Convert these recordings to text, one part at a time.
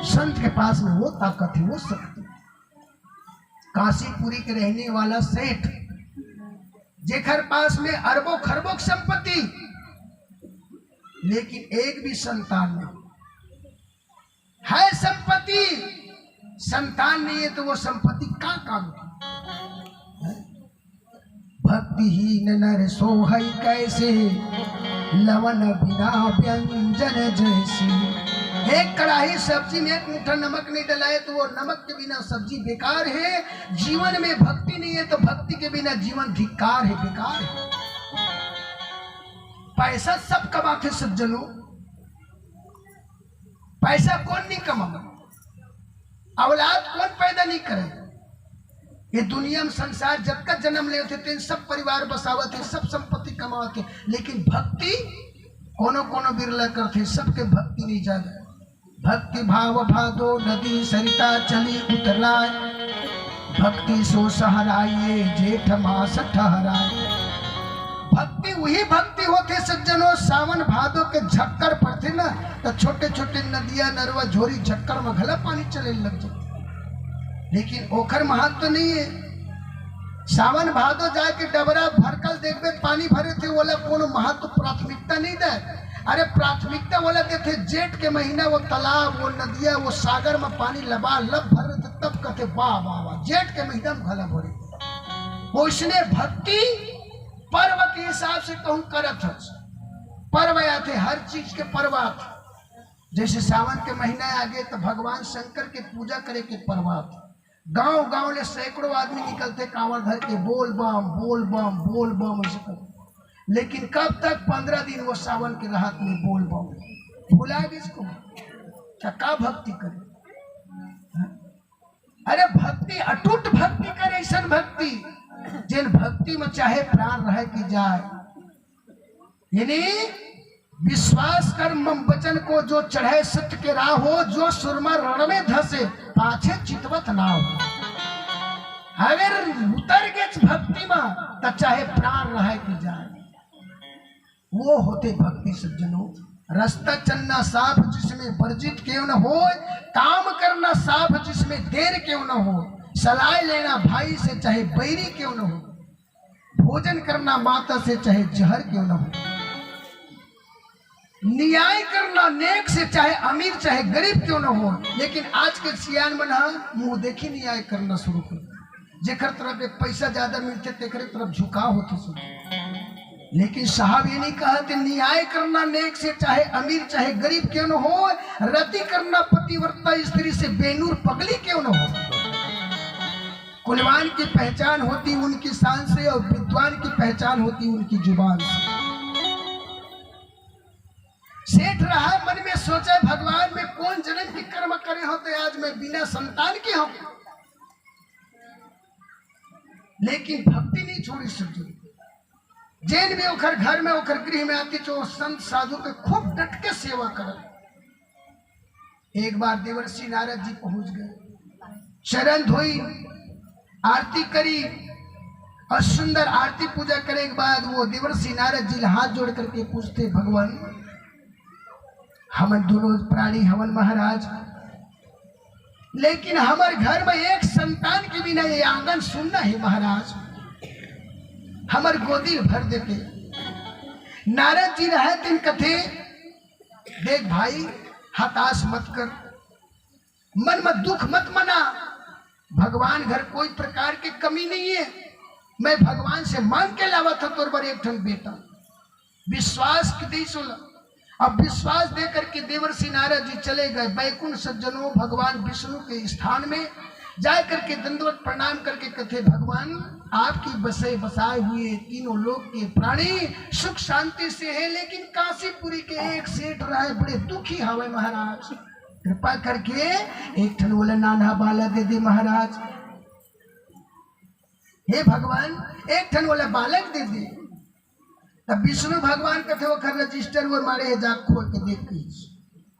संत के पास में वो ताकत है, वो शक्ति। काशीपुरी के रहने वाला सेठ जेकर पास में अरबों खरबों संपत्ति, लेकिन एक भी संतान नहीं है। संपत्ति, संतान नहीं है तो वो संपत्ति का काम की? भक्तिहीन नर सोहई कैसे, लवन बिना व्यंजन जैसी। एक कड़ाही सब्जी में एक मुट्ठा नमक नहीं डलाए तो वो नमक के बिना सब्जी बेकार है। जीवन में भक्ति नहीं है तो भक्ति के बिना जीवन धिक्कार है, बेकार है। पैसा सब कमाते सज्जनों, पैसा कौन नहीं कमाता, औलाद कौन पैदा नहीं करे। ये दुनिया में संसार जब का जन्म ले थे सब परिवार बसावत थे, सब संपत्ति कमावत थे, लेकिन भक्ति कोनो कोनो बिरला करते, सबके भक्ति नहीं जागे। भक्ति भाव भादो नदी सरिता चली उतरलाय, भक्ति सो सहराइए जेठ मास ठहराए। भक्ति वही भक्ति होते सज्जनों, सावन भादो के झक्कर पड़ते ना तो छोटे छोटे नदियां नरवा झोरी झक्कर में घला पानी चले लग जाते, लेकिन ओखर महत्व तो नहीं है। सावन भादो जाके डबरा भरकल देखते पानी भरे थे, बोला कोनो महत्व प्राथमिकता नहीं दे। अरे प्राथमिकता बोला देते जेठ के महीना वो तालाब वो नदियां वो सागर में पानी लबालब भर रहे थे, तब कहते वाह वाह वाह जेठ के महीना में घला भरे। वो इसने भक्ति पर्व के हिसाब से कहूं करत है। पर्व आते हर चीज के पर्व आते, जैसे सावन के महीना आगे तो भगवान शंकर के पूजा करे के पर्व आते। गांव गांव ले सैकड़ों आदमी निकलते कांवर धर के बोल बम बोल बम बोल बम ऐसे करते, लेकिन कब तक 15 दिन वो सावन के राहत में बोल बम भुला गए इसको। क्या भक्ति करे? अरे भक्ति अटूट भक्ति करे, ऐसा भक्ति जिन भक्ति में चाहे प्राण रह की जाए। यानी विश्वास कर मम वचन को जो चढ़े सत्य के राह हो, जो सुरमा रण में धसे पाछे चितवत ना हो। अगर उतर गए भक्ति में तो चाहे प्राण रह की जाए, वो होते भक्ति सज्जनों। रास्ता चलना साफ जिसमें वर्जित क्यों न हो, काम करना साफ जिसमें देर क्यों न हो, सलाह लेना भाई से चाहे बैरी क्यों न हो, भोजन करना माता से चाहे जहर क्यों न हो, न्याय करना नेक से चाहे अमीर चाहे गरीब क्यों न हो। लेकिन आज के सियान मन मुंह देखी न्याय करना शुरू कर, जेकर तरफ एक पैसा ज्यादा मिलते तेकरे तरफ झुकाव होते शुरू। लेकिन साहब ये नहीं कहते न्याय करना नेक से चाहे अमीर चाहे गरीब क्यों न हो, रति करना पतिव्रता स्त्री से बेनूर पगली क्यों न हो। कुलवान की पहचान होती उनकी शान से और विद्वान की पहचान होती उनकी जुबान से। सेठ रहा मन में सोचा भगवान में कौन जन्म की कर्म करे होते, आज मैं बिना संतान के हूं, लेकिन भक्ति नहीं छोड़ी सज्जन। जैन में ओखर घर में ओखर गृह में आती जो संत साधु के खूब डट के सेवा कर। एक बार देवर्षि नारद जी पहुंच गए, शरण धोई आरती करी और सुंदर आरती पूजा करे के बाद वो देवर्षि नारद जी हाथ जोड़ करके पूछते, भगवान हमन दोनों प्राणी हवन महाराज, लेकिन हमारे घर में एक संतान के बिना ये आंगन सुनना है महाराज, हमारे गोदी भर देते। नारद जी रहे दिन कथे, देख भाई हताश मत कर, मन में दुख मत मना, भगवान घर कोई प्रकार की कमी नहीं है। मैं भगवान से मांग के लावा था तोर पर एक ठन बेटा, विश्वास की दी सुन। अब विश्वास दे करके देवर्षि नारद जी चले गए बैकुंठ सज्जनों। भगवान विष्णु के स्थान में जा करके दंडवत प्रणाम करके कथे, भगवान आपकी बसाए हुए तीनों लोक के प्राणी सुख शांति से है, लेकिन काशीपुरी के एक सेठ रहे बड़े दुखी हवे महाराज, कृपा करके एक ठन बोला नाना बाला दे दे महाराज। हे भगवान एक ठन बोला बालक दे दे। तब विष्णु भगवान कथे वो रजिस्टर वो मारे है, जाग खोल के देख के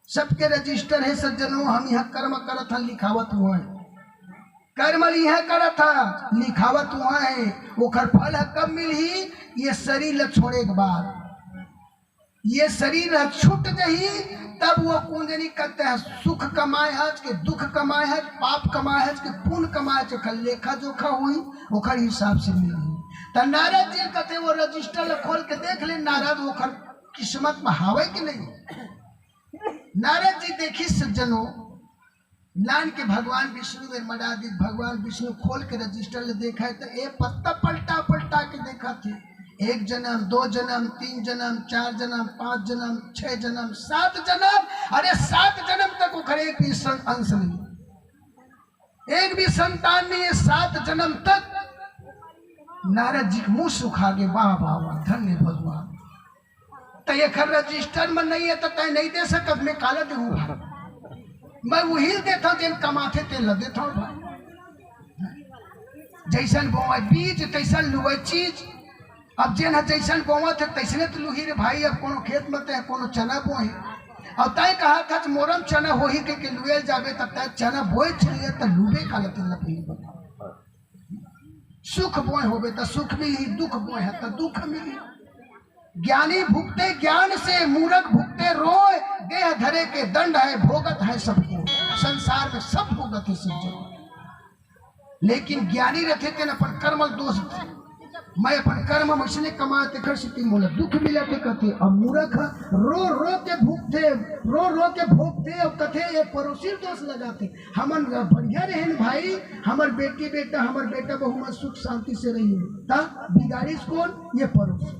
सबके रजिस्टर है सज्जनों। हम यहाँ कर्म करत हन, लिखावत हुआ है, कर्म यह करत था लिखावत हुआ है, वो फल कब मिली, ये शरीर छोड़े के बाद। ये शरीर छूट गई तब वो कुंजनी कहते हैं सुख कमाए है कि दुख कमाए है, पाप कमाए है कि पुण्य कमाए है, लेखा जोखा हुई ओखर हिसाब से मिली। तो नारद जी कहते वो रजिस्टर खोल के देख ले नारद ओखर किस्मत में हावे कि नहीं। नारद जी देखी सज्जनों लान के भगवान विष्णु में मर्यादित भगवान विष्णु खोल के रजिस्टर ले देखा है तो एक पत्ता पलटा पलटा के देखा थे 1 जन्म 2 जन्म 3 जन्म 4 जन्म 5 जन्म 6 जन्म 7 जन्म, अरे 7 जन्म तक वो एक भी अंश नहीं, एक भी संतान नहीं है 7 जन्म तक। नारद जी मुंह सुखा गए, वाह वाह वाह धन्य भगवान। तो ये खर रजिस्टर में नहीं है तो तय नहीं दे सकत, मैं काला दूंगा, मैं वही देता हूँ जिन कमाते तेल ल देता हूँ भाई। जैसन बोआ बीज तैसन लुए चीज, अब जेन जैसन बोआ थे तैसने तो लुही रे भाई। अब कोनो खेत में ते कोनो चना बोए और तय कहा था मोरम चना हो ही के लुएल जाबे तब तय चना बोए छिए तो लुबे काला तेल लपी बता। सुख बोए होबे तो सुख मिली, दुख बोए है तो दुख मिली। ज्ञानी भुगते ज्ञान से, मूर्ख भुगते रोए, देह धरे के दंड है, भोगत है सबको, संसार में सब भोगत है सब। लेकिन ज्ञानी रहते थे ना अपन कर्म दोष थे, मैं अपन कर्म मछली कमाते कर सकती मोला दुख मिला थे कहते। अब मूर्ख रो रो के भूखते, रो रो के भोगते और कथे ये पड़ोसी दोष लगाते। हमन बढ़िया रहे भाई, हमार बेटी बेटा हमार बेटा बहु में सुख शांति से रही तब बिगाड़ीस कौन, ये पड़ोसी।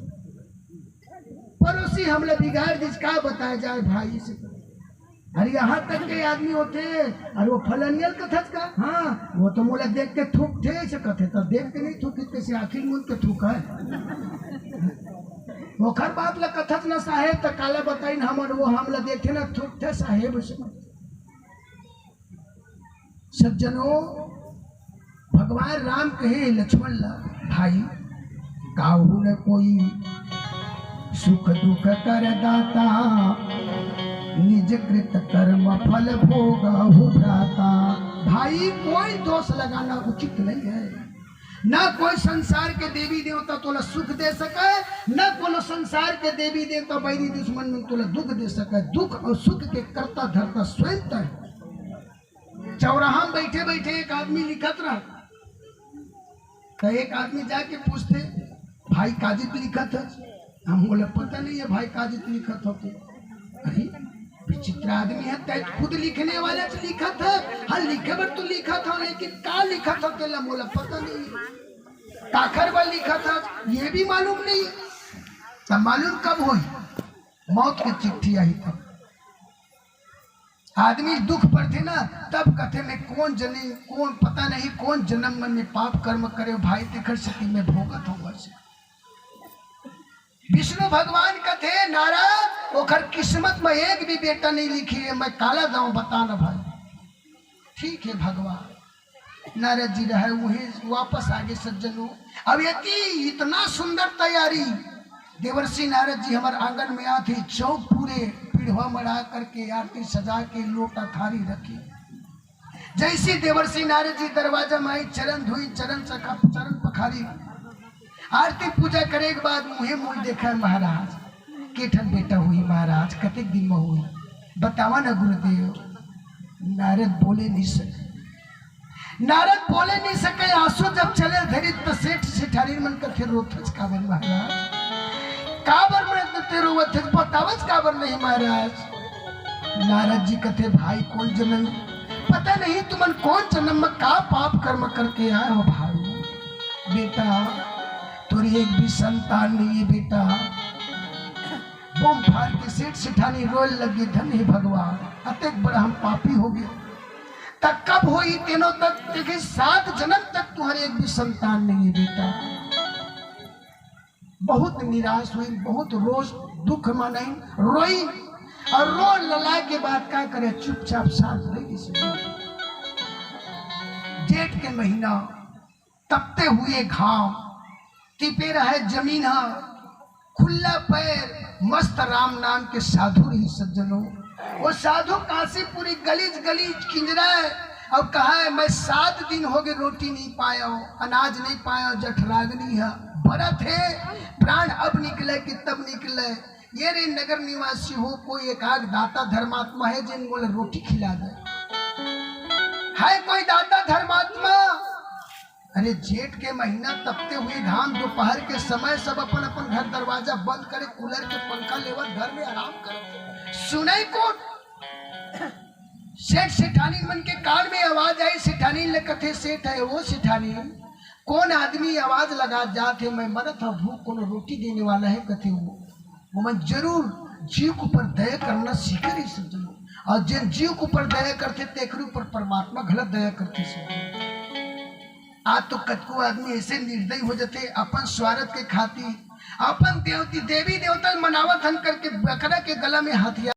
पड़ोसी हमले बिगाड़ दिस का बताया जाए भाई से। अरे यहाँ तक के आदमी होते अरे वो फलनियल कथच का, हाँ वो तो मोला देख के थूक थे ऐसे कथे, तो देख के नहीं थूक कैसे आखिर मुझ के थूक है वो खर बात ला कथच ना साहेब तो काला बताई हमर वो हमला देखे ना थूक थे साहेब। सज्जनों भगवान राम कहे लक्ष्मण ला भाई काहू ने कोई सुख दुख कर दाता, निज कृत कर्म फल भोग हो भ्राता। भाई कोई दोष लगाना उचित नहीं है, ना कोई संसार के देवी देवता तोला सुख दे सके, न कोनो संसार के देवी देवता बैरी दुश्मन में तोला दुख दे सके। दुख और सुख के करता धरता स्वयं तय। चौराहा में बैठे बैठे एक आदमी लिखत रहा, तो एक आदमी जाके पूछते भाई काजित लिखत है, हम बोले पता नहीं है भाई काजित लिखत होते। अरे विचित्र आदमी है, तय खुद लिखने वाले से लिखा था, हाँ लिखे पर तो लिखा था लेकिन का लिखा था तेला बोला पता नहीं, काखर पर लिखा था ये भी मालूम नहीं। तब मालूम कब हुई, मौत की चिट्ठी आई तब आदमी दुख पर थे ना, तब कथे में कौन जने कौन पता नहीं कौन जन्म में पाप कर्म करे भाई देखर सती में भोगत होगा से। विष्णु भगवान कथे नारद ओखर किस्मत में एक भी बेटा नहीं लिखी है, मैं काला जाऊं बताना भाई। ठीक है भगवान। नारद जी रहे वही वापस आगे सज्जनों। अब यदि इतना सुंदर तैयारी देवर्षि नारद जी हमारे आंगन में आते, चौक पूरे पीढ़वा मड़ा करके आरती सजा के लोटा थारी रखी। जैसी देवर्षि नारद जी दरवाजा में आई, चरण धोई, चरण सखा, चरण पखारी, आरती पूजा करे के बाद मुहे मुँह देखा महाराज केठन बेटा हुई महाराज, कतेक दिन में हुई बतावा ना गुरुदेव। नारद बोले नहीं सके, नारद बोले नहीं सके। आंसू जब चले धरी तो सेठ सेठारी मन कर फिर रोथच काबर महाराज, काबर में ते रोवत बतावच काबर नहीं महाराज। नारद जी कहते भाई कौन जन्म पता नहीं तुमन कौन जन्म में का पाप कर्म करके आए हो भाई। बेटा तोरी एक भी संतान नहीं है बेटा। बम फाड़ के सेठ सेठानी रोल लगी, धन हे भगवान अतेक बड़ा हम पापी हो गए। तक कब हुई तीनों तक देखे 7 जन्म तक तुम्हारे एक भी संतान नहीं है बेटा। बहुत निराश हुई, बहुत रोज दुख मनाई, रोई और रो लला के बाद क्या करे चुपचाप शांत रही। जेठ के महीना तपते हुए घाम, टिपे रहे जमीन, खुला पैर, मस्त राम नाम के साधु रही सज्जनों। वो साधु काशीपुरी गलीज गलीज किंजरा है और कहा है मैं 7 दिन हो गए रोटी नहीं पाया हो, अनाज नहीं पाया हो, जठरागनी है, बरत है, प्राण अब निकले कि तब निकले। ये रे नगर निवासी हो, कोई एकाग दाता धर्मात्मा है जिन बोले रोटी खिला दे, है कोई दाता धर्मात्मा? अरे जेठ के महीना तपते हुए घाम, दोपहर के समय सब अपन अपन घर दरवाजा बंद करे, कूलर के पंखा लेवल घर में आराम करे, सुनाई कौन? सेठ सेठानी मन के कान में आवाज आई, सेठानी ले कथे सेठ है वो सेठानी, कौन आदमी आवाज लगा जाते मैं मरत हूँ भूख, कौन रोटी देने वाला है? कथे वो मन जरूर जीव के ऊपर दया करना सीखे रही समझो, और जिन जीव के ऊपर दया करते तेकरे ऊपर परमात्मा गलत दया करते से। आज तो कतको आदमी ऐसे निर्दयी हो जाते, अपन स्वार्थ के खातिर अपन देवी देवता मनावत हन करके बकरा के गला में हथियार